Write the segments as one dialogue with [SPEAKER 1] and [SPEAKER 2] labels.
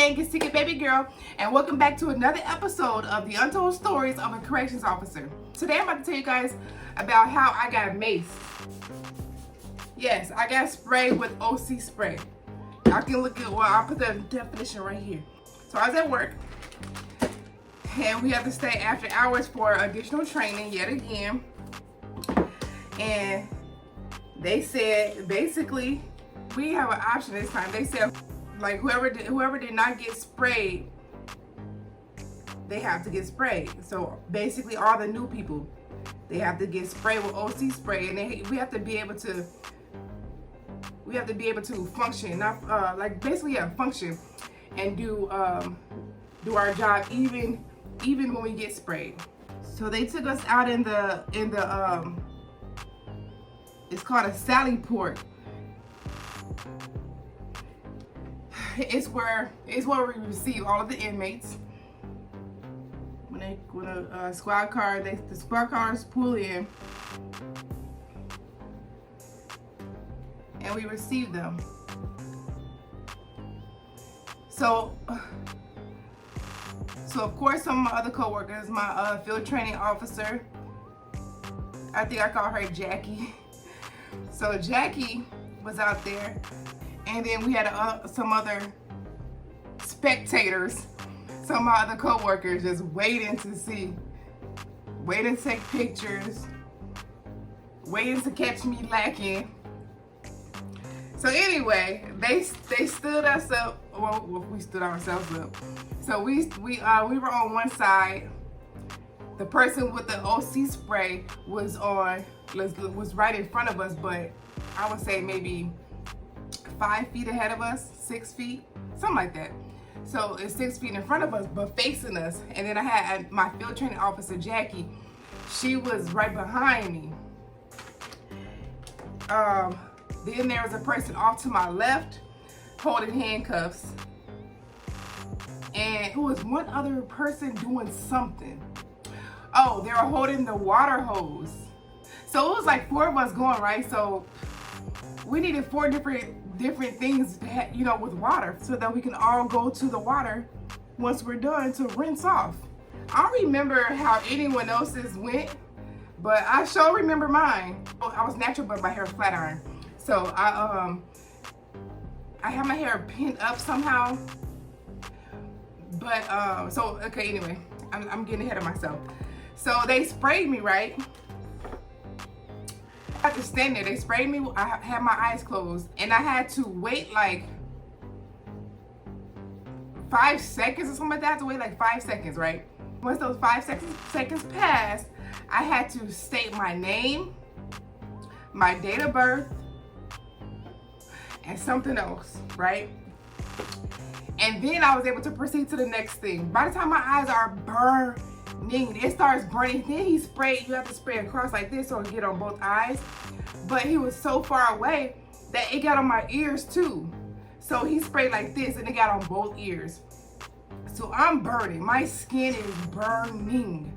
[SPEAKER 1] gang, it's TikaBabyGurl, and welcome back to another episode of the Untold Stories of a Corrections Officer. Today I'm about to tell you guys about how I got maced. Yes, I got sprayed with OC spray. I can look at, well, I'll put the definition right here. So I was at work, and we have to stay after hours for additional training yet again. And they said, basically, we have an option this time. They said, like, whoever did not get sprayed, they have to get sprayed. So basically, all the new people, they have to get sprayed with OC spray, and we have to be able to function, not basically function and do our job even when we get sprayed. So they took us out in the it's called a Sally Port. It's where we receive all of the inmates. When a squad car, the squad cars pull in, and we receive them. So of course, some of my other coworkers, my field training officer, I think I call her Jackie. So Jackie was out there, and then we had some other spectators, some of my other coworkers just waiting to take pictures, waiting to catch me lacking. So anyway, they stood us up. Well, we stood ourselves up. So we were on one side. The person with the OC spray was right in front of us, but I would say maybe 5 feet ahead of us, 6 feet, something like that. So it's 6 feet in front of us, but facing us. And then I had my field training officer, Jackie. She was right behind me. Then there was a person off to my left holding handcuffs. And it was one other person doing something. Oh, they were holding the water hose. So it was like 4 of us going, right? So we needed 4 different things, with water, so that we can all go to the water once we're done to rinse off. I don't remember how anyone else's went, but I sure remember mine. I was natural, but my hair was flat iron. So I had my hair pinned up somehow. But okay, anyway, I'm getting ahead of myself. So they sprayed me, right? I had to stand there. They sprayed me. I had my eyes closed, and I had to wait like 5 seconds or something like that. I had to wait like 5 seconds, right? Once those 5 seconds passed, I had to state my name, my date of birth, and something else, right? And then I was able to proceed to the next thing. By the time my eyes are burning, it starts burning. Then he sprayed, you have to spray across like this so it get on both eyes. But he was so far away that it got on my ears too. So he sprayed like this and it got on both ears. So I'm burning, my skin is burning.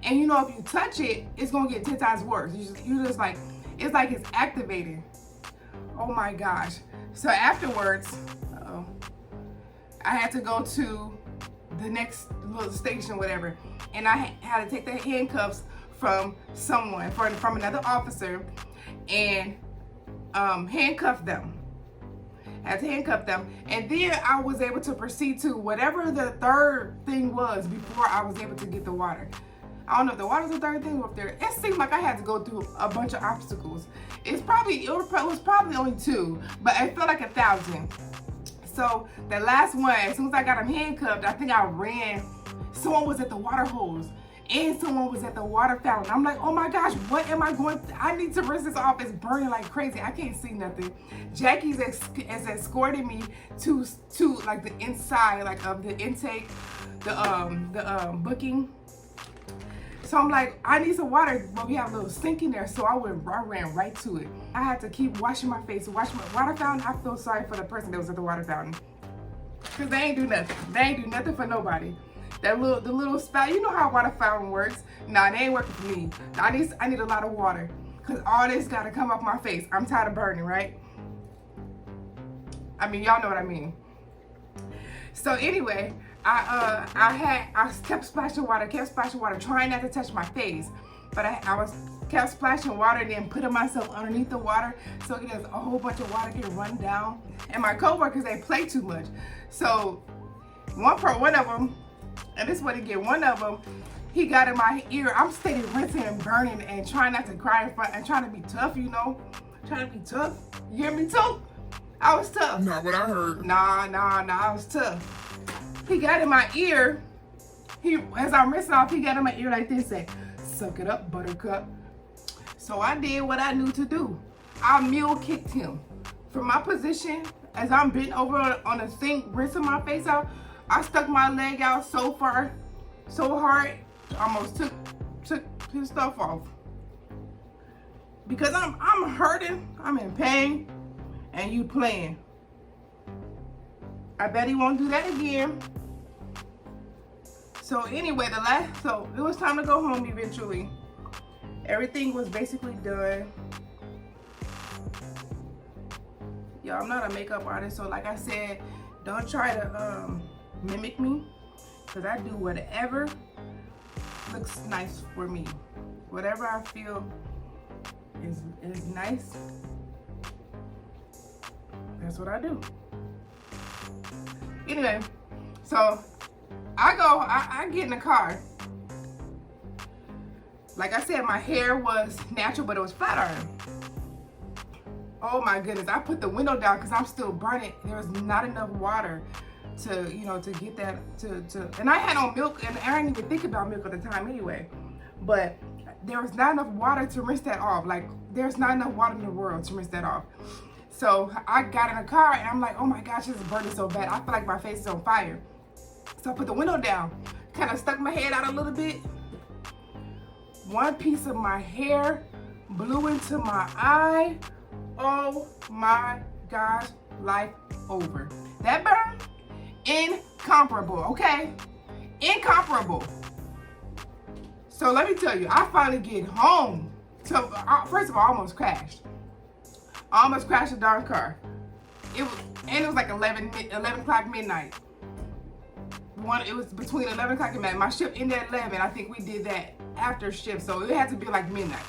[SPEAKER 1] And if you touch it, it's gonna get 10 times worse. You just like, it's like it's activated. Oh my gosh. So afterwards, I had to go to the next little station, whatever, and I had to take the handcuffs from someone, from another officer, and handcuff them. I had to handcuff them, and then I was able to proceed to whatever the third thing was before I was able to get the water. I don't know if the water's the third thing or if there. It seemed like I had to go through a bunch of obstacles. It was probably only 2, but it felt like 1,000. So the last one, as soon as I got him handcuffed, I think I ran. Someone was at the water hose and someone was at the water fountain. I'm like, oh my gosh, what am I going to? I need to rinse this off. It's burning like crazy. I can't see nothing. Jackie's is escorting me to like the inside, like of the intake, the booking. So I'm like, I need some water, but we have a little sink in there. So I ran right to it. I had to keep washing my face, wash my water fountain. I feel sorry for the person that was at the water fountain, because they ain't do nothing. They ain't do nothing for nobody. The little spout, you know how a water fountain works. Nah, they ain't working for me. I need a lot of water, because all this gotta come off my face. I'm tired of burning, right? I mean, y'all know what I mean. So anyway, I kept splashing water, trying not to touch my face. But I kept splashing water and then putting myself underneath the water so there's a whole bunch of water can run down. And my coworkers, they play too much. So one of them, and this is what he get, one of them, he got in my ear. I'm steady rinsing and burning and trying not to cry in front and trying to be tough, you know? Trying to be tough. You hear me too? I was tough.
[SPEAKER 2] Not what I heard.
[SPEAKER 1] Nah, I was tough. He got in my ear. As I'm rinsing off, he got in my ear like this, said, "Suck it up, buttercup." So I did what I knew to do. I mule kicked him. From my position, as I'm bent over on the sink, rinsing my face out, I stuck my leg out so far, so hard, almost took his stuff off. Because I'm hurting, I'm in pain, and you playing. I bet he won't do that again. So anyway, so it was time to go home eventually. Everything was basically done. Yo, I'm not a makeup artist, so like I said, don't try to mimic me, because I do whatever looks nice for me. Whatever I feel is nice, that's what I do. Anyway, so I get in the car. Like I said, my hair was natural, but it was flat iron. Oh my goodness, I put the window down because I'm still burning. There was not enough water to, you know, to get that, and I had no milk, and I didn't even think about milk at the time anyway. But there was not enough water to rinse that off. Like, there's not enough water in the world to rinse that off. So I got in the car, and I'm like, oh my gosh, this is burning so bad. I feel like my face is on fire. So I put the window down, kind of stuck my head out a little bit. One piece of my hair blew into my eye. Oh my gosh, life over. That burn, incomparable, okay? Incomparable. So let me tell you, I finally get home. So first of all, I almost crashed. I almost crashed the darn car. It was like 11 o'clock midnight. It was between 11 o'clock and midnight. My shift ended at 11. I think we did that after shift, so it had to be like midnight.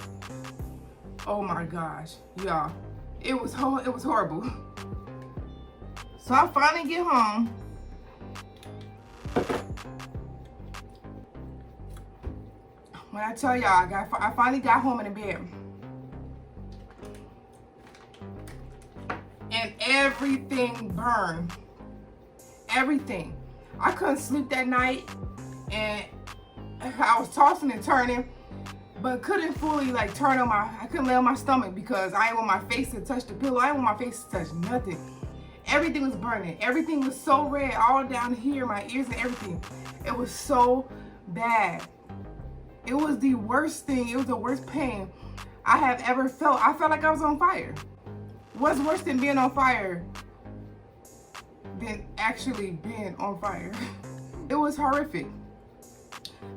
[SPEAKER 1] Oh my gosh, y'all. It was horrible. So I finally get home. When I tell y'all, I finally got home in the bed. And everything burned. Everything. I couldn't sleep that night, and I was tossing and turning, but couldn't fully like I couldn't lay on my stomach because I didn't want my face to touch the pillow. I didn't want my face to touch nothing. Everything was burning. Everything was so red, all down here, my ears and everything. It was so bad. It was the worst thing. It was the worst pain I have ever felt. I felt like I was on fire. What's worse than being on fire than actually being on fire? It was horrific.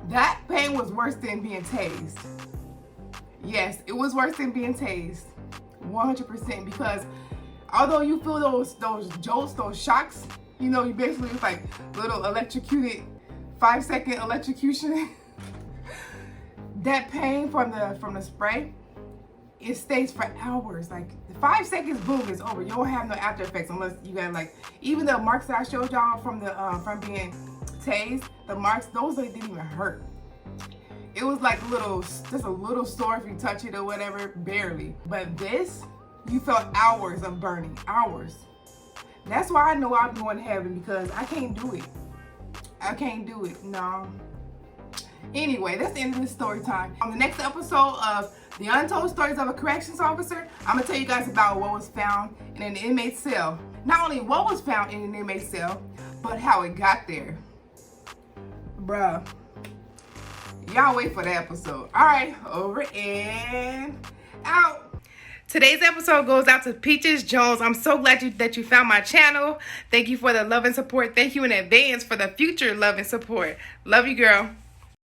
[SPEAKER 1] That pain was worse than being tased. Yes, it was worse than being tased. 100%, because although you feel those jolts, those shocks, you know, you basically, it's like little electrocuted 5-second electrocution. That pain from the spray, it stays for hours. Like 5 seconds, boom, it's over. You don't have no after effects unless you got like, even the marks that I showed y'all from being tased, the marks, those didn't even hurt. It was like just a little sore if you touch it or whatever, barely. But this, you felt hours of burning, hours. That's why I know I'm going to heaven, because I can't do it. I can't do it, no. Anyway, that's the end of this story time. On the next episode of The Untold Stories of a Corrections Officer, I'm gonna tell you guys about what was found in an inmate cell. Not only what was found in an inmate cell, but how it got there. Bruh. Y'all wait for the episode. All right, over and out. Today's episode goes out to Peaches Jones. I'm so glad that you found my channel. Thank you for the love and support. Thank you in advance for the future love and support. Love you, girl.